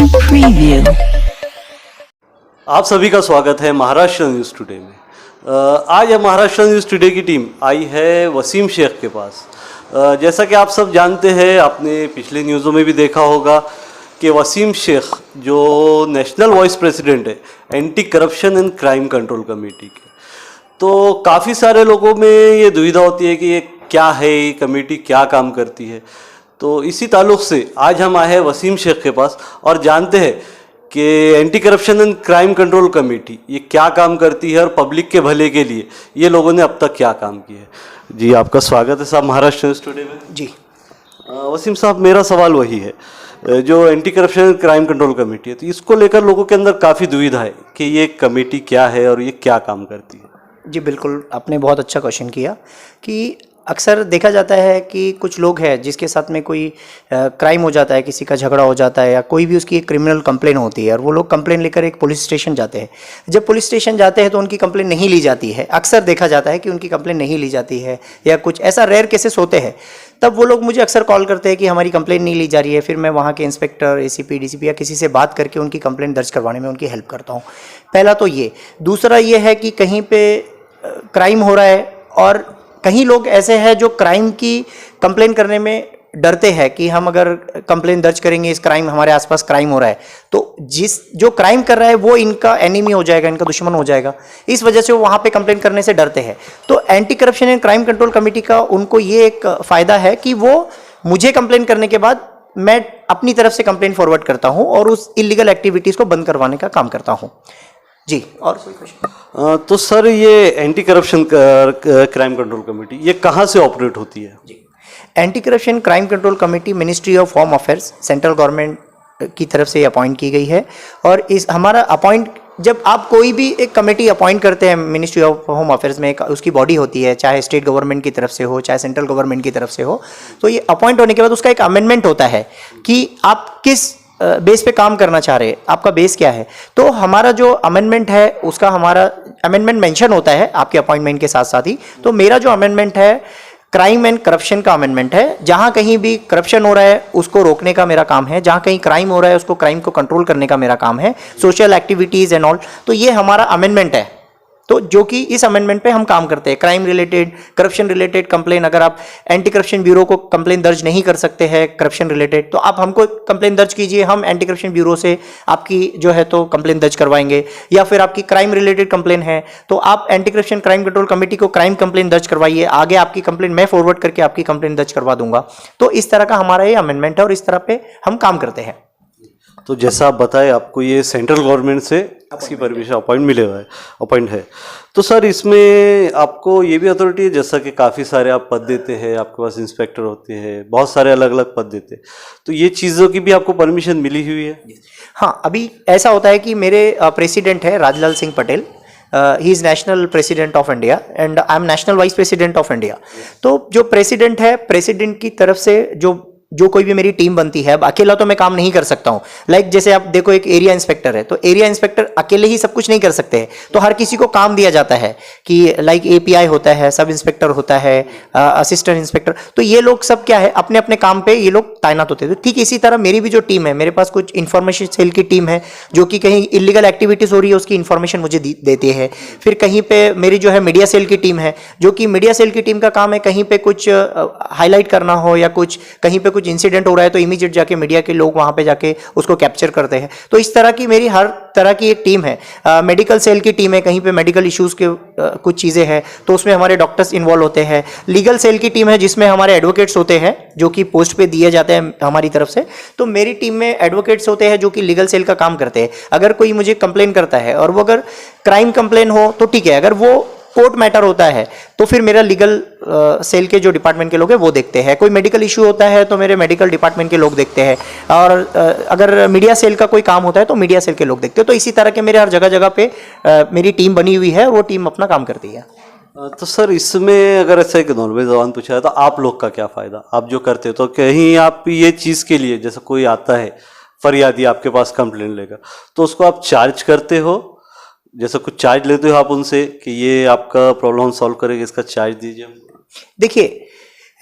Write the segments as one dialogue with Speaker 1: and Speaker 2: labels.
Speaker 1: Preview.
Speaker 2: आप सभी का स्वागत है महाराष्ट्र न्यूज़ टुडे में। आज महाराष्ट्र न्यूज़ टुडे की टीम आई है वसीम शेख के पास। जैसा कि आप सब जानते हैं, आपने पिछले न्यूज़ों में भी देखा होगा कि वसीम शेख जो नेशनल वाइस प्रेसिडेंट है anti corruption and crime control committee के, तो काफ़ी सारे लोगों में ये दुविधा होती है कि ये क्या है, ये कमेटी क्या काम करती है। तो इसी ताल्लुक़ से आज हम आए हैं वसीम शेख के पास और जानते हैं कि anti corruption and crime control committee ये क्या काम करती है और पब्लिक के भले के लिए ये लोगों ने अब तक क्या काम किया है। जी, आपका स्वागत है साहब महाराष्ट्र न्यूज़ टुडे में।
Speaker 3: जी
Speaker 2: वसीम साहब, मेरा सवाल वही है, जो anti corruption and crime control committee है, तो इसको लेकर लोगों के अंदर काफ़ी दुविधा है कि ये कमेटी क्या है और ये क्या काम करती है।
Speaker 3: जी बिल्कुल, आपने बहुत अच्छा क्वेश्चन किया कि अक्सर देखा जाता है कि कुछ लोग हैं जिसके साथ में कोई क्राइम हो जाता है, किसी का झगड़ा हो जाता है या कोई भी उसकी एक क्रिमिनल कंप्लेन होती है और वो लोग कंप्लेन लेकर एक पुलिस स्टेशन जाते हैं। जब पुलिस स्टेशन जाते हैं तो उनकी कंप्लेन नहीं ली जाती है। अक्सर देखा जाता है कि उनकी कंप्लेन नहीं ली जाती है या कुछ ऐसा रेयर केसेस होते हैं। तब वो लोग मुझे अक्सर कॉल करते हैं कि हमारी कंप्लेन नहीं ली जा रही है। फिर मैं वहाँ के इंस्पेक्टर, एसीपी, डीसीपी या किसी से बात करके उनकी कंप्लेन दर्ज करवाने में उनकी हेल्प करता हूँ। पहला तो ये। दूसरा ये है कि कहीं पे क्राइम हो रहा है और कहीं लोग ऐसे हैं जो क्राइम की कंप्लेन करने में डरते हैं कि हम अगर कंप्लेन दर्ज करेंगे, इस क्राइम हमारे आसपास क्राइम हो रहा है तो जो क्राइम कर रहा है वो इनका एनिमी हो जाएगा, इनका दुश्मन हो जाएगा। इस वजह से वो वहाँ पे कंप्लेन करने से डरते हैं। तो anti corruption and crime control committee का उनको ये एक फ़ायदा है कि वो मुझे कंप्लेन करने के बाद मैं अपनी तरफ से कंप्लेन फॉरवर्ड करता हूँ और उस इलीगल एक्टिविटीज़ को बंद करवाने का काम करता हूँ। जी, और कोई क्वेश्चन?
Speaker 2: तो सर, ये anti corruption crime control committee ये कहाँ से ऑपरेट होती है?
Speaker 3: जी, anti corruption crime control committee ministry of home affairs, central government की तरफ से अपॉइंट की गई है। और इस हमारा अपॉइंट, जब आप कोई भी एक कमेटी अपॉइंट करते हैं मिनिस्ट्री ऑफ होम अफेयर्स में, एक उसकी बॉडी होती है, चाहे स्टेट गवर्नमेंट की तरफ से हो चाहे सेंट्रल गवर्नमेंट की तरफ से हो, तो ये अपॉइंट होने के बाद उसका एक अमेंडमेंट होता है कि आप किस बेस पे काम करना चाह रहे हैं, आपका बेस क्या है। तो हमारा जो अमेंडमेंट है उसका हमारा अमेंडमेंट मेंशन होता है आपके अपॉइंटमेंट के साथ साथ ही। तो मेरा जो अमेंडमेंट है क्राइम एंड करप्शन का अमेंडमेंट है। जहां कहीं भी करप्शन हो रहा है उसको रोकने का मेरा काम है, जहां कहीं क्राइम हो रहा है उसको क्राइम को कंट्रोल करने का मेरा काम है, सोशल एक्टिविटीज़ एंड ऑल। तो ये हमारा अमेंडमेंट है। तो जो कि इस अमेंडमेंट पे हम काम करते हैं। Crime related, corruption related complain, अगर आप एंटी करप्शन ब्यूरो को कंप्लेन दर्ज नहीं कर सकते हैं करप्शन रिलेटेड, तो आप हमको कंप्लेन दर्ज कीजिए, हम एंटी करप्शन ब्यूरो से आपकी जो है तो कंप्लेन दर्ज करवाएंगे। या फिर आपकी क्राइम रिलेटेड कंप्लेन है तो आप anti corruption crime control committee को क्राइम कंप्लेन दर्ज करवाइए, आगे आपकी कंप्लेन मैं फॉरवर्ड करके आपकी कंप्लेन दर्ज करवा दूंगा। तो इस तरह का हमारा ये अमेंडमेंट है और इस तरह पे हम काम करते हैं।
Speaker 2: तो जैसा आप बताए, आपको ये सेंट्रल गवर्नमेंट से इसकी परमिशन अपॉइंट है। तो सर, इसमें आपको ये भी अथॉरिटी है, जैसा कि काफ़ी सारे आप पद देते हैं, आपके पास इंस्पेक्टर होते हैं, बहुत सारे अलग अलग पद देते हैं, तो ये चीज़ों की भी आपको परमिशन मिली हुई है?
Speaker 3: हाँ, अभी ऐसा होता है कि मेरे प्रेसिडेंट है Rajlal Singh Patel, he is national president of India and I am national vice president of India. तो जो प्रेसिडेंट है, प्रेसिडेंट की तरफ से जो कोई भी मेरी टीम बनती है, अब अकेला तो मैं काम नहीं कर सकता हूँ। लाइक जैसे आप देखो, एक एरिया इंस्पेक्टर है तो एरिया इंस्पेक्टर अकेले ही सब कुछ नहीं कर सकते हैं, तो हर किसी को काम दिया जाता है कि लाइक एपीआई होता है, सब इंस्पेक्टर होता है, असिस्टेंट इंस्पेक्टर, तो ये लोग सब क्या है अपने अपने काम पे ये लोग तैनात होते हैं। तो ठीक इसी तरह मेरी भी जो टीम है, मेरे पास कुछ इन्फॉर्मेशन सेल की टीम है जो कि कहीं इलीगल एक्टिविटीज़ हो रही है उसकी इन्फॉर्मेशन मुझे देती है। फिर कहीं पे मेरी जो है मीडिया सेल की टीम है, जो कि मीडिया सेल की टीम का काम है कहीं पे कुछ हाईलाइट करना हो या कुछ कहीं पे कुछ इंसिडेंट हो रहा है तो इमीडिएट जाके मीडिया के लोग वहां पे जाके उसको कैप्चर करते हैं। तो इस तरह की मेरी हर तरह की एक टीम है। मेडिकल सेल की टीम है, कहीं पे मेडिकल इश्यूज के कुछ चीज़ें हैं तो उसमें हमारे डॉक्टर्स इन्वॉल्व होते हैं। लीगल सेल की टीम है जिसमें हमारे एडवोकेट्स होते हैं जो कि पोस्ट पे दिए जाते हैं हमारी तरफ से। तो मेरी टीम में एडवोकेट्स होते हैं जो कि लीगल सेल का काम करते हैं। अगर कोई मुझे कंप्लेन करता है और वो अगर क्राइम कंप्लेन हो तो ठीक है, अगर वो कोर्ट मैटर होता है तो फिर मेरा लीगल सेल के जो डिपार्टमेंट के लोग हैं वो देखते हैं। कोई मेडिकल इशू होता है तो मेरे मेडिकल डिपार्टमेंट के लोग देखते हैं, और अगर मीडिया सेल का कोई काम होता है तो मीडिया सेल के लोग देखते हैं। तो इसी तरह के मेरे हर जगह जगह पे मेरी टीम बनी हुई है, वो टीम अपना काम करती है।
Speaker 2: तो सर, इसमें अगर ऐसा एक नॉर्मल जवान पूछा है तो आप लोग का क्या फ़ायदा, आप जो करते हो, तो कहीं आप ये चीज़ के लिए, जैसे कोई आता है फरियादी आपके पास कंप्लेंट लेकर, तो उसको आप चार्ज करते हो, जैसे कुछ चार्ज लेते हो आप उनसे कि ये आपका प्रॉब्लम सॉल्व करेगा, इसका चार्ज दीजिए?
Speaker 3: देखिए,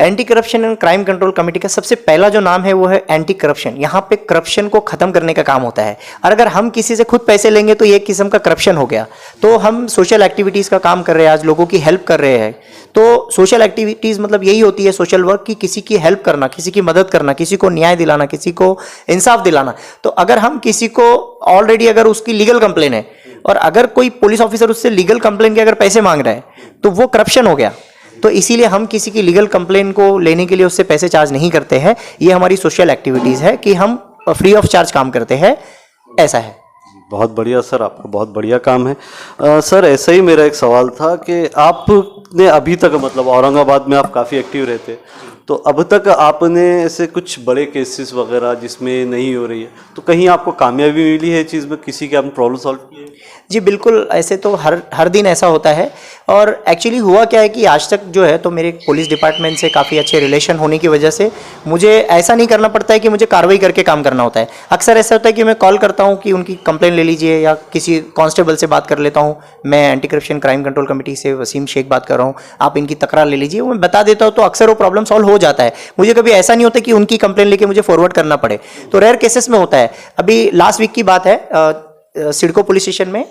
Speaker 3: anti corruption and crime control committee का सबसे पहला जो नाम है वो है एंटी करप्शन। यहाँ पे करप्शन को खत्म करने का काम होता है, और अगर हम किसी से खुद पैसे लेंगे तो ये एक किस्म का करप्शन हो गया। तो हम सोशल एक्टिविटीज का काम कर रहे हैं, आज लोगों की हेल्प कर रहे हैं। तो सोशल एक्टिविटीज मतलब यही होती है सोशल वर्क, की किसी की हेल्प करना, किसी की मदद करना, किसी को न्याय दिलाना, किसी को इंसाफ दिलाना। तो अगर हम किसी को ऑलरेडी अगर उसकी लीगल कंप्लेन है और अगर कोई पुलिस ऑफिसर उससे लीगल कंप्लेन के अगर पैसे मांग रहा है तो वो करप्शन हो गया। तो इसीलिए हम किसी की लीगल कंप्लेन को लेने के लिए उससे पैसे चार्ज नहीं करते हैं। ये हमारी सोशल एक्टिविटीज है कि हम फ्री ऑफ चार्ज काम करते हैं, ऐसा है।
Speaker 2: बहुत बढ़िया सर, आपका बहुत बढ़िया काम है। सर ऐसा ही मेरा एक सवाल था कि आपने अभी तक मतलब औरंगाबाद में आप काफ़ी एक्टिव रहते, तो अब तक आपने ऐसे कुछ बड़े केसेस वगैरह जिसमें नहीं हो रही है, तो कहीं आपको कामयाबी मिली है चीज़ में, किसी के आपने प्रॉब्लम सॉल्व की है?
Speaker 3: जी बिल्कुल, ऐसे तो हर दिन ऐसा होता है। और एक्चुअली हुआ क्या है कि आज तक जो है तो मेरे पुलिस डिपार्टमेंट से काफ़ी अच्छे रिलेशन होने की वजह से मुझे ऐसा नहीं करना पड़ता है कि मुझे कार्रवाई करके काम करना होता है। अक्सर ऐसा होता है कि मैं कॉल करता हूँ कि उनकी कंप्लेन ले लीजिए, या किसी कांस्टेबल से बात कर लेता हूँ, मैं anti corruption crime control committee से वसीम शेख बात कर रहा हूँ, आप इनकी तकरार ले लीजिए, वो मैं बता देता हूँ, तो अक्सर वो प्रॉब्लम सॉल्व हो जाता है। मुझे कभी ऐसा नहीं होता कि उनकी कंप्लेन लेके मुझे फॉरवर्ड करना पड़े, तो रेयर केसेस में होता है। अभी लास्ट वीक की बात है, सिडको पुलिस स्टेशन में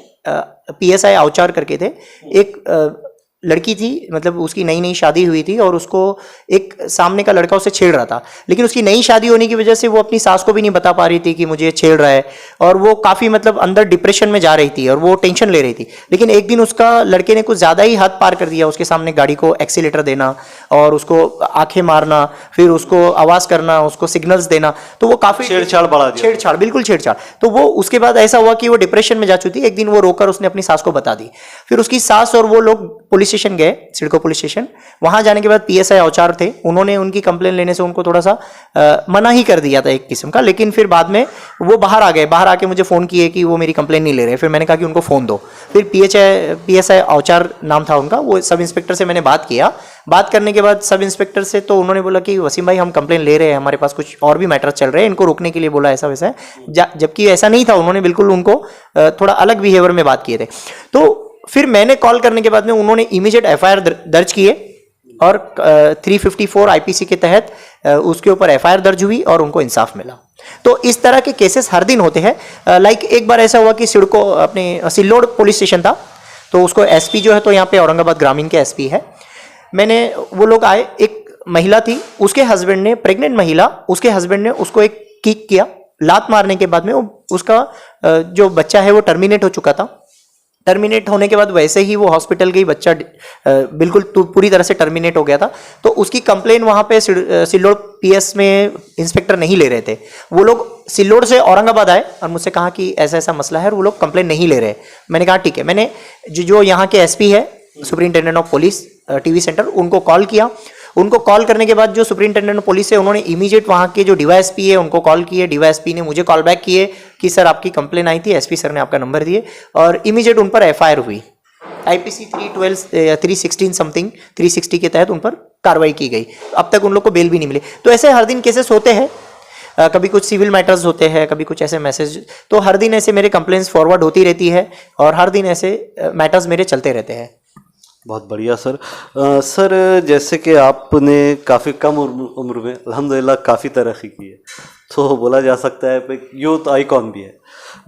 Speaker 3: PSI अवचार करके थे, एक लड़की थी, मतलब उसकी नई नई शादी हुई थी और उसको एक सामने का लड़का उसे छेड़ रहा था, लेकिन उसकी नई शादी होने की वजह से वो अपनी सास को भी नहीं बता पा रही थी कि मुझे छेड़ रहा है, और वो काफ़ी मतलब अंदर डिप्रेशन में जा रही थी और वो टेंशन ले रही थी। लेकिन एक दिन उसका लड़के ने कुछ ज़्यादा ही हद पार कर दिया, उसके सामने गाड़ी को एक्सीलेटर देना और उसको आंखें मारना, फिर उसको आवाज़ करना, उसको सिग्नल्स देना, तो वो काफ़ी
Speaker 2: छेड़छाड़ बढ़ा दिया।
Speaker 3: छेड़छाड़, बिल्कुल छेड़छाड़। तो वो उसके बाद ऐसा हुआ कि वो डिप्रेशन में जा चुकी थी। एक दिन वो रोकर उसने अपनी सास को बता दी, फिर उसकी सास और वो लोग पुलिस स्टेशन गए, सिडको पुलिस स्टेशन। वहां जाने के बाद PSI अवचार थे, उन्होंने उनकी कंप्लेन लेने से उनको थोड़ा सा मना ही कर दिया था एक किस्म का। लेकिन फिर बाद में वो बाहर आ गए, बाहर आके मुझे फ़ोन किए कि वो मेरी कंप्लेन नहीं ले रहे। फिर मैंने कहा कि उनको फ़ोन दो। फिर PSI अवचार नाम था उनका, वो सब इंस्पेक्टर से मैंने बात किया। बात करने के बाद सब इंस्पेक्टर से तो उन्होंने बोला कि वसीम भाई हम कंप्लेन ले रहे हैं, हमारे पास कुछ और भी मैटर चल रहे हैं, इनको रोकने के लिए बोला, ऐसा वैसा है। जबकि ऐसा नहीं था, उन्होंने बिल्कुल उनको थोड़ा अलग बिहेवियर में बात किए थे। तो फिर मैंने कॉल करने के बाद में उन्होंने इमीडिएट FIR दर्ज किए और 354 IPC के तहत उसके ऊपर FIR दर्ज हुई और उनको इंसाफ मिला। तो इस तरह के केसेस हर दिन होते हैं। लाइक एक बार ऐसा हुआ कि सिडको अपने सिल्लोड पुलिस स्टेशन था, तो उसको SP जो है तो यहाँ पे औरंगाबाद ग्रामीण के SP है। वो लोग आए, एक महिला थी, उसके हस्बैंड ने, प्रेग्नेंट महिला, उसके हस्बैंड ने उसको एक किक किया। लात मारने के बाद में उसका जो बच्चा है वो टर्मिनेट हो चुका था। टर्मिनेट होने के बाद वैसे ही वो हॉस्पिटल गई, बच्चा बिल्कुल पूरी तरह से टर्मिनेट हो गया था। तो उसकी कंप्लेन वहाँ पे सिल्लोड PS में इंस्पेक्टर नहीं ले रहे थे। वो लोग सिल्लोड से औरंगाबाद आए और मुझसे कहा कि ऐसा ऐसा मसला है और वो लोग कंप्लेन नहीं ले रहे। मैंने कहा ठीक है। मैंने जो यहाँ के SP है, superintendent of police TV centre, उनको कॉल किया। उनको कॉल करने के बाद जो सुपरिंटेंडेंट ऑफ पुलिस है उन्होंने इमीडिएट वहाँ के जो DYSP है उनको कॉल किए। DYSP ने मुझे कॉल बैक किए कि सर आपकी कंप्लेन आई थी, SP सर ने आपका नंबर दिए, और इमीडिएट उन पर FIR हुई। IPC 312 316 समथिंग 360 के तहत उन पर कार्रवाई की गई। अब तक उन लोग को बेल भी नहीं मिली। तो ऐसे हर दिन केसेस होते हैं, कभी कुछ सिविल मैटर्स होते हैं, कभी कुछ ऐसे मैसेज, तो हर दिन ऐसे मेरे कंप्लेंट्स फॉरवर्ड होती रहती है और हर दिन ऐसे मैटर्स मेरे चलते रहते हैं।
Speaker 2: बहुत बढ़िया सर। सर जैसे कि आपने काफ़ी कम उम्र में अल्हम्दुलिल्लाह काफ़ी तरक्की की है, तो बोला जा सकता है कि यूथ आइकॉन भी है।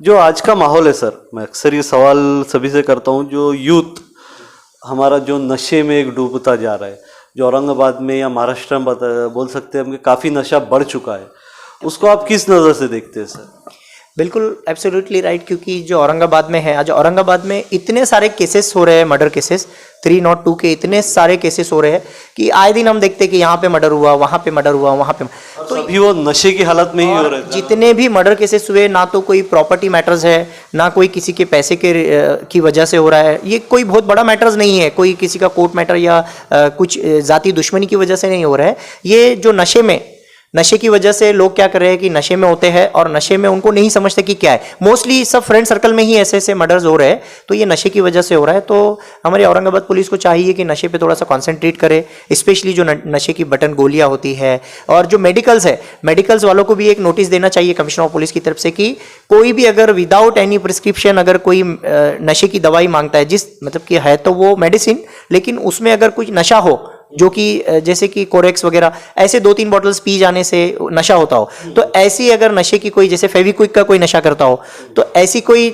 Speaker 2: जो आज का माहौल है सर, मैं अक्सर ये सवाल सभी से करता हूँ, जो यूथ हमारा जो नशे में एक डूबता जा रहा है, जो औरंगाबाद में या महाराष्ट्र में बोल सकते हैं हम कि काफ़ी नशा बढ़ चुका है, उसको आप किस नज़र से देखते हैं सर?
Speaker 3: बिल्कुल एब्सोल्युटली राइट, क्योंकि जो औरंगाबाद में है, आज औरंगाबाद में इतने सारे केसेस हो रहे हैं, मर्डर केसेस 302 के इतने सारे केसेस हो रहे हैं कि आए दिन हम देखते हैं कि यहाँ पे मर्डर हुआ, वहाँ पे मर्डर हुआ, वहाँ पे,
Speaker 2: तो अभी वो नशे की हालत में ही हो रहे हैं।
Speaker 3: जितने भी मर्डर केसेस हुए, ना तो कोई प्रॉपर्टी मैटर्स है, ना कोई किसी के पैसे के की वजह से हो रहा है। ये कोई बहुत बड़ा मैटर्स नहीं है, कोई किसी का कोर्ट मैटर या कुछ जाति दुश्मनी की वजह से नहीं हो रहा है। ये जो नशे की वजह से लोग क्या कर रहे हैं कि नशे में होते हैं और नशे में उनको नहीं समझते कि क्या है। मोस्टली सब फ्रेंड सर्कल में ही ऐसे ऐसे मर्डर्स हो रहे हैं, तो ये नशे की वजह से हो रहा है। तो हमारी औरंगाबाद पुलिस को चाहिए कि नशे पे थोड़ा सा कॉन्सेंट्रेट करे, स्पेशली जो नशे की बटन गोलियां होती है, और जो मेडिकल्स है, मेडिकल्स वालों को भी एक नोटिस देना चाहिए कमिश्नर ऑफ पुलिस की तरफ से कि कोई भी अगर विदाउट एनी प्रिस्क्रिप्शन अगर कोई नशे की दवाई मांगता है, जिस मतलब कि है तो वो मेडिसिन, लेकिन उसमें अगर कुछ नशा हो जो कि जैसे कि कोरेक्स वगैरह ऐसे 2-3 बॉटल्स पी जाने से नशा होता हो, तो ऐसी अगर नशे की कोई, जैसे फेविक्विक का कोई नशा करता हो, तो ऐसी कोई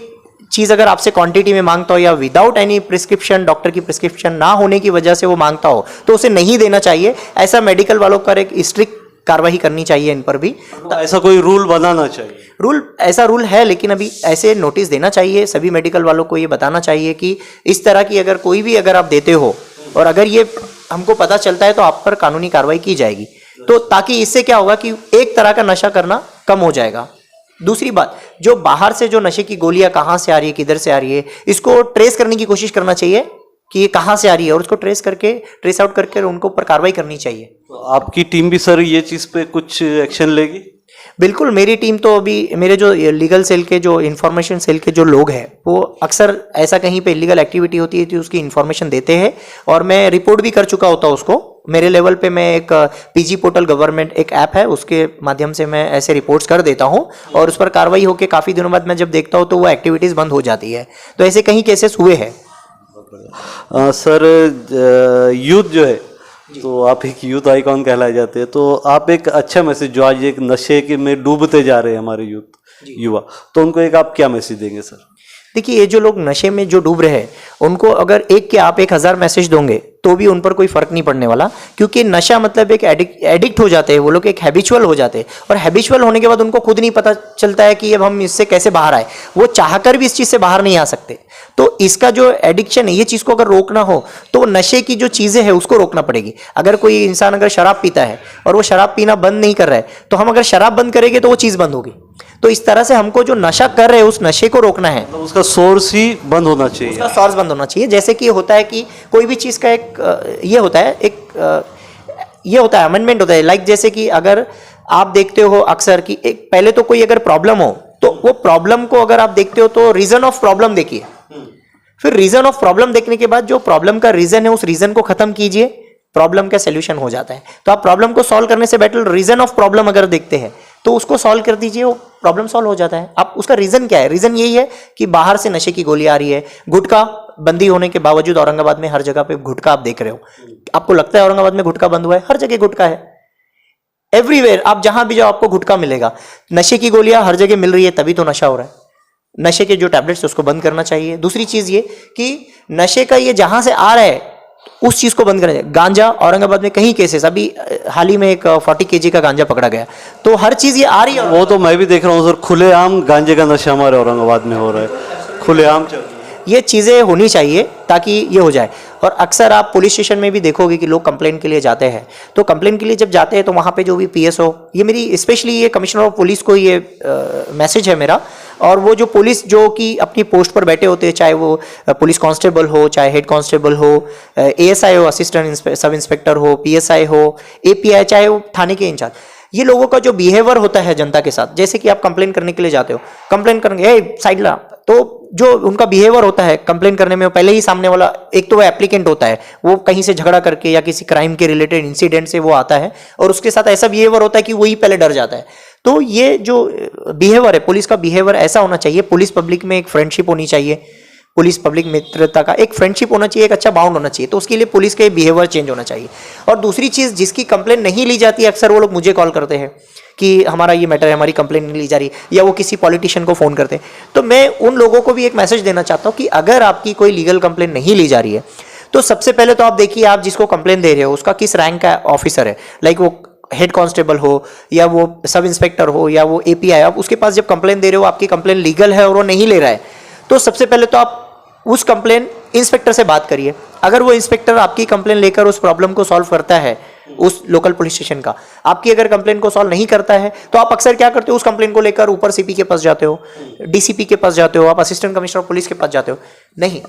Speaker 3: चीज अगर आपसे क्वांटिटी में मांगता हो या विदाउट एनी प्रिस्क्रिप्शन, डॉक्टर की प्रिस्क्रिप्शन ना होने की वजह से वो मांगता हो, तो उसे नहीं देना चाहिए। ऐसा मेडिकल वालों का एक स्ट्रिक्ट कार्रवाई करनी चाहिए इन पर भी।
Speaker 2: ऐसा कोई रूल बनाना चाहिए।
Speaker 3: ऐसा रूल है, लेकिन अभी ऐसे नोटिस देना चाहिए सभी मेडिकल वालों को, ये बताना चाहिए कि इस तरह की अगर कोई भी अगर आप देते हो और अगर ये हमको पता चलता है तो आप पर कानूनी कार्रवाई की जाएगी। तो ताकि इससे क्या होगा कि एक तरह का नशा करना कम हो जाएगा। दूसरी बात, जो बाहर से जो नशे की गोलियां कहाँ से आ रही है, किधर से आ रही है, इसको ट्रेस करने की कोशिश करना चाहिए कि ये कहाँ से आ रही है, और उसको ट्रेस आउट करके उनको ऊपर कार्रवाई करनी चाहिए।
Speaker 2: तो आपकी टीम भी सर ये चीज़ पे कुछ एक्शन लेगी?
Speaker 3: बिल्कुल, मेरी टीम तो अभी मेरे जो लीगल सेल के जो इंफॉर्मेशन सेल के जो लोग हैं वो अक्सर ऐसा कहीं पे इलीगल एक्टिविटी होती है तो उसकी इंफॉर्मेशन देते हैं, और मैं रिपोर्ट भी कर चुका होता हूँ उसको। मेरे लेवल पे मैं एक पीजी पोर्टल गवर्नमेंट एक ऐप है, उसके माध्यम से मैं ऐसे रिपोर्ट्स कर देता हूँ, और उस पर कार्रवाई होकर काफ़ी दिनों बाद मैं जब देखता हूँ तो वो एक्टिविटीज़ बंद हो जाती है। तो ऐसे कहीं केसेस हुए हैं।
Speaker 2: सर यूथ जो है, तो आप एक यूथ आइकॉन कहलाए जाते हैं, तो आप एक अच्छा मैसेज, जो आज एक नशे के में डूबते जा रहे हैं हमारे युवा, तो उनको एक आप क्या मैसेज देंगे सर?
Speaker 3: देखिए, ये जो लोग नशे में जो डूब रहे हैं उनको अगर एक के आप 1000 मैसेज दोगे तो भी उन पर कोई फर्क नहीं पड़ने वाला, क्योंकि नशा मतलब एक एडिक्ट हो जाते हैं वो लोग, एक हैबिचुअल हो जाते हैं, और हैबिचुअल होने के बाद उनको खुद नहीं पता चलता है कि अब हम इससे कैसे बाहर आए। वो चाहकर भी इस चीज़ से बाहर नहीं आ सकते। तो इसका जो एडिक्शन है, ये चीज़ को अगर रोकना हो तो नशे की जो चीज़ें हैं उसको रोकना पड़ेगी। अगर कोई इंसान अगर शराब पीता है और वो शराब पीना बंद नहीं कर रहा है, तो हम अगर शराब बंद करेंगे तो वो चीज़ बंद होगी। तो इस तरह से हमको जो नशा कर रहे हैं उस नशे को रोकना है,
Speaker 2: तो उसका सोर्स ही बंद होना चाहिए।
Speaker 3: उसका सोर्स बंद होना चाहिए। जैसे कि होता है कि कोई भी चीज़ का एक ये होता है अमेंडमेंट होता है। लाइक जैसे कि अगर आप देखते हो अक्सर कि एक पहले तो कोई अगर प्रॉब्लम हो तो वो प्रॉब्लम को अगर आप देखते हो तो रीजन ऑफ प्रॉब्लम देखिए, फिर रीजन ऑफ प्रॉब्लम देखने के बाद जो प्रॉब्लम का रीजन है उस रीजन को खत्म कीजिए, प्रॉब्लम का सोल्यूशन हो जाता है। तो आप प्रॉब्लम को सॉल्व करने से बेटर रीजन ऑफ प्रॉब्लम अगर देखते हैं तो उसको सॉल्व कर दीजिए, वो प्रॉब्लम सॉल्व हो जाता है। आप उसका रीजन क्या है? रीजन यही है कि बाहर से नशे की गोली आ रही है, गुटखा बंदी होने के बावजूद औरंगाबाद में हर जगह पे गुटखा आप देख रहे हो। आपको लगता है औरंगाबाद में गुटखा बंद हुआ है? हर जगह गुटखा है, एवरीवेयर आप जहां भी जाओ आपको गुटखा मिलेगा। नशे की गोलियां हर जगह मिल रही है, तभी तो नशा हो रहा है। नशे के जो टैबलेट्स उसको बंद करना चाहिए। दूसरी चीज ये कि नशे का ये जहां से आ रहा है उस चीज को बंद करना चाहिए। गांजा औरंगाबाद में कहीं केसेस, अभी हाल ही में एक 40 kg का गांजा पकड़ा गया, तो हर चीज ये आ रही है।
Speaker 2: वो तो मैं भी देख रहा हूँ सर, खुलेआम गांजे का नशा हमारे औरंगाबाद में हो रहा है, खुलेआम चल रहा है।
Speaker 3: ये चीज़ें होनी चाहिए ताकि ये हो जाए। और अक्सर आप पुलिस स्टेशन में भी देखोगे कि लोग कंप्लेंट के लिए जाते हैं, तो कंप्लेंट के लिए जब जाते हैं तो वहाँ पे जो भी PSO, ये मेरी स्पेशली ये कमिश्नर ऑफ पुलिस को ये मैसेज है मेरा, और वो जो पुलिस जो कि अपनी पोस्ट पर बैठे होते हैं, चाहे वो पुलिस कांस्टेबल हो, चाहे हेड कांस्टेबल हो, ASI हो, असिस्टेंट सब इंस्पेक्टर हो, PSI हो, API, चाहे वो थाने के इंचार्ज, ये लोगों का जो बिहेवियर होता है जनता के साथ, जैसे कि आप कंप्लेन करने के लिए जाते हो, कंप्लेन करेंगे साइड ला, तो जो उनका बिहेवियर होता है कंप्लेन करने में, पहले ही सामने वाला एक तो वो एप्लीकेंट होता है, वो कहीं से झगड़ा करके या किसी क्राइम के रिलेटेड इंसिडेंट से वो आता है, और उसके साथ ऐसा बिहेवियर होता है कि वही पहले डर जाता है। तो ये जो बिहेवियर है, पुलिस का बिहेवियर ऐसा होना चाहिए। पुलिस पब्लिक में एक फ्रेंडशिप होनी चाहिए, पुलिस पब्लिक मित्रता का एक फ्रेंडशिप होना चाहिए, एक अच्छा बाउंड होना चाहिए। तो उसके लिए पुलिस के बिहेवियर चेंज होना चाहिए। और दूसरी चीज़, जिसकी कंप्लेन नहीं ली जाती, अक्सर वो लोग मुझे कॉल करते हैं कि हमारा ये मैटर है, हमारी कंप्लेन नहीं ली जा रही, या वो किसी पॉलिटिशियन को फ़ोन करते हैं। तो मैं उन लोगों को भी एक मैसेज देना चाहता हूँ कि अगर आपकी कोई लीगल कंप्लेन नहीं ली जा रही है तो सबसे पहले तो आप देखिए आप जिसको कंप्लेन दे रहे हो उसका किस रैंक का ऑफिसर है। लाइक वो हेड कांस्टेबल हो या वो सब इंस्पेक्टर हो या वो API, आप उसके पास जब कंप्लेन दे रहे हो, आपकी कंप्लेन लीगल है और वो नहीं ले रहा है, तो सबसे पहले तो आप उस कंप्लेन इंस्पेक्टर से बात करिए। अगर वो इंस्पेक्टर आपकी कंप्लेन लेकर उस प्रॉब्लम को सॉल्व करता है, उस लोकल पुलिस स्टेशन का आपकी अगर कंप्लेन को सॉल्व नहीं करता है, तो आप अक्सर क्या करते हो, उस कंप्लेन को लेकर ऊपर CP के पास जाते हो, DCP के पास जाते हो, आप असिस्टेंट कमिश्नर ऑफ पुलिस के पास जाते हो। नहीं,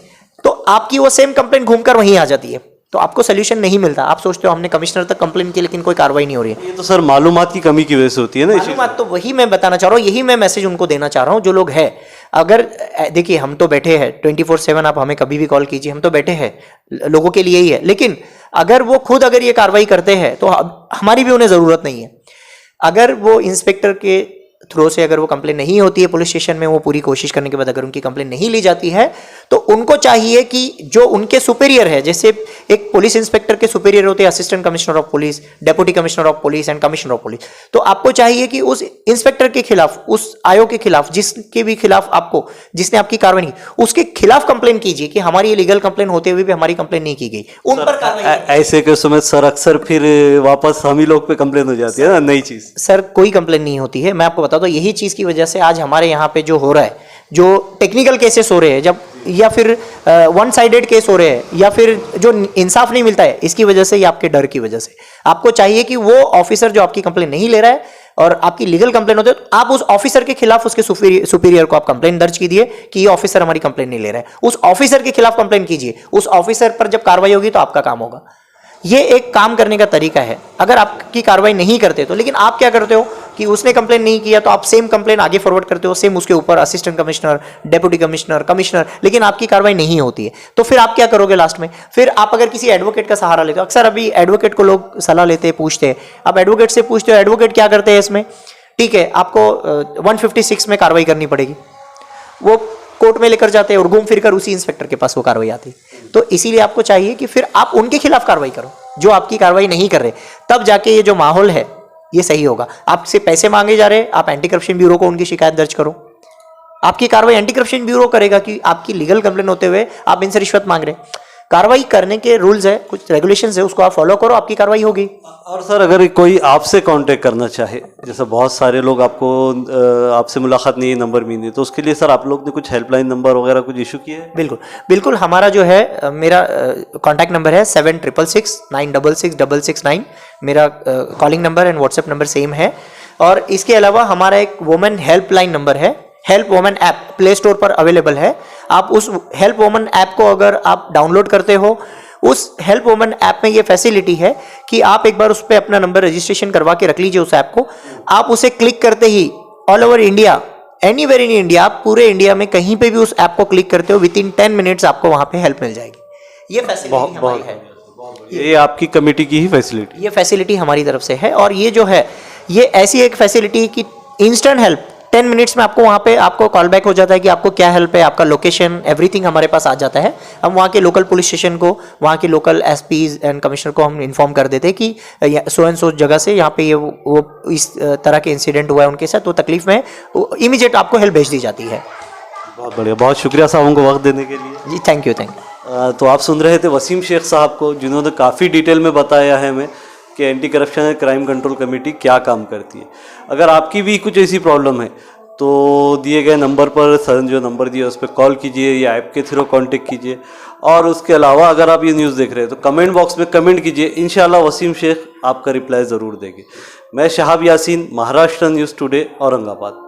Speaker 3: तो आपकी वो सेम कंप्लेन घूमकर वहीं आ जाती है, तो आपको सोल्यूशन नहीं मिलता। आप सोचते हो हमने कमिश्नर तक कंप्लेन की लेकिन कोई कार्रवाई नहीं हो रही है।
Speaker 2: ये तो सर मालूमात की कमी की वजह से होती है ना।
Speaker 3: मालूमात तो वही मैं बताना चाह रहा हूँ, यही मैं मैसेज उनको देना चाह रहा हूँ जो लोग हैं। अगर देखिए हम तो बैठे हैं 24/7, आप हमें कभी भी कॉल कीजिए, हम तो बैठे हैं लोगों के लिए ही है। लेकिन अगर वो खुद अगर ये कार्रवाई करते हैं तो हमारी भी उन्हें ज़रूरत नहीं है। अगर वो इंस्पेक्टर के थ्रो से अगर वो कंप्लेन नहीं होती है पुलिस स्टेशन में, वो पूरी कोशिश करने के बाद अगर उनकी कंप्लेन नहीं ली जाती है, तो उनको चाहिए कि जो उनके सुपीरियर है, जैसे एक पुलिस इंस्पेक्टर के सुपीरियर होते हैं assistant commissioner of police, deputy commissioner of police and commissioner of police, तो आपको चाहिए कि उस इंस्पेक्टर के खिलाफ, उस आयोग के खिलाफ, जिसके भी खिलाफ आपको, जिसने आपकी कार्रवाई नहीं की, उसके खिलाफ कंप्लेन कीजिए कि हमारी ये लीगल कंप्लेन होते हुए भी हमारी कंप्लेन नहीं की गई, उन पर कार्रवाई।
Speaker 2: ऐसे केसों में सर अक्सर फिर वापस हम ही लोग पे कंप्लेन हो जाती है ना, नई चीज।
Speaker 3: सर कोई कंप्लेन नहीं होती है, मैं आपको बताता हूँ, यही चीज की वजह से आज हमारे यहाँ पे जो हो रहा है, जो टेक्निकल केसेस हो रहे हैं, जब या फिर वन साइडेड केस हो रहे हैं, या फिर जो इंसाफ नहीं मिलता है, इसकी वजह से, ये आपके डर की वजह से। आपको चाहिए कि वो ऑफिसर जो आपकी कंप्लेन नहीं ले रहा है और आपकी लीगल कंप्लेन होती है, तो आप उस ऑफिसर के खिलाफ, उसके सुपीरियर को आप कंप्लेन दर्ज कीजिए कि ये ऑफिसर हमारी कंप्लेन नहीं ले रहा है, उस ऑफिसर के खिलाफ कंप्लेन कीजिए, उस ऑफिसर पर जब कार्रवाई होगी तो आपका काम होगा। ये एक काम करने का तरीका है। अगर आपकी कार्रवाई नहीं करते तो, लेकिन आप क्या करते हो कि उसने कंप्लेन नहीं किया तो आप सेम कंप्लेन आगे फॉरवर्ड करते हो, सेम उसके ऊपर assistant commissioner, deputy commissioner, commissioner, लेकिन आपकी कार्रवाई नहीं होती है। तो फिर आप क्या करोगे लास्ट में? फिर आप अगर किसी एडवोकेट का सहारा लेते हो, अक्सर अभी एडवोकेट को लोग सलाह लेते हैं, पूछते हैं, आप एडवोकेट से पूछते हो, एडवोकेट क्या करते हैं इसमें? ठीक है, आपको 156 में कार्रवाई करनी पड़ेगी, वो कोर्ट में लेकर जाते हैं और घूम फिर कर उसी इंस्पेक्टर के पास वो कार्रवाई आती है। तो इसीलिए आपको चाहिए कि फिर आप उनके खिलाफ कार्रवाई करो जो आपकी कार्रवाई नहीं कर रहे, तब जाके ये जो माहौल है ये सही होगा। आपसे पैसे मांगे जा रहे, आप एंटी करप्शन ब्यूरो को उनकी शिकायत दर्ज करो, आपकी कार्रवाई एंटी करप्शन ब्यूरो करेगा कि आपकी लीगल कंप्लेन होते हुए आप इनसे रिश्वत मांग रहे। कार्रवाई करने के रूल्स है, कुछ रेगुलेशंस है, उसको आप फॉलो करो, आपकी कार्रवाई होगी।
Speaker 2: और सर अगर कोई आपसे कांटेक्ट करना चाहे, जैसे बहुत सारे लोग आपको आपसे मुलाकात नहीं, नंबर भी नहीं, तो उसके लिए सर आप लोग ने कुछ हेल्पलाइन नंबर वगैरह कुछ इशू किए हैं?
Speaker 3: बिल्कुल बिल्कुल, हमारा जो है मेरा कॉन्टैक्ट नंबर है 7666966669, मेरा calling number and WhatsApp number same है। और इसके अलावा हमारा एक वुमेन हेल्पलाइन नंबर है, help women app play store पर अवेलेबल है। आप उस हेल्प वुमेन ऐप को अगर आप डाउनलोड करते हो, उस हेल्प वुमेन ऐप में ये फैसिलिटी है कि आप एक बार उस पर अपना नंबर रजिस्ट्रेशन करवा के रख लीजिए उस ऐप को। आप उसे क्लिक करते ही all over India, anywhere in India, आप पूरे इंडिया में कहीं पे भी उस ऐप को क्लिक करते हो, विद इन 10 मिनट्स आपको वहां पे हेल्प मिल जाएगी। ये फैसिलिटी हमारी है,
Speaker 2: ये आपकी कमेटी की ही फैसिलिटी?
Speaker 3: ये फैसिलिटी हमारी तरफ से है। और ये जो है, ये ऐसी एक फैसिलिटी कि इंस्टेंट हेल्प 10 मिनट्स में आपको वहाँ पे आपको कॉल बैक हो जाता है कि आपको क्या हेल्प है, आपका लोकेशन, एवरीथिंग हमारे पास आ जाता है। हम वहाँ के लोकल पुलिस स्टेशन को, वहाँ के लोकल एसपीज एंड कमिश्नर को हम इन्फॉर्म कर देते हैं कि सो एंड सो जगह से यहाँ पे ये वो इस तरह के इंसिडेंट हुआ है उनके साथ, तो तकलीफ में इमीडिएट आपको हेल्प भेज दी जाती है।
Speaker 2: बहुत बढ़िया, बहुत शुक्रिया साहब हमको वक्त देने के लिए।
Speaker 3: जी थैंक यू।
Speaker 2: तो आप सुन रहे थे वसीम शेख साहब को, जिन्होंने काफ़ी डिटेल में बताया है हमें कि anti corruption and crime control committee क्या काम करती है। अगर आपकी भी कुछ ऐसी प्रॉब्लम है तो दिए गए नंबर पर, सर जो नंबर दिया उस पर कॉल कीजिए या ऐप के थ्रू कांटेक्ट कीजिए। और उसके अलावा अगर आप ये न्यूज़ देख रहे हैं तो कमेंट बॉक्स में कमेंट कीजिए, इंशाल्लाह वसीम शेख आपका रिप्लाई ज़रूर देंगे। मैं शहाब यासीन, महाराष्ट्र न्यूज़ टुडे, औरंगाबाद।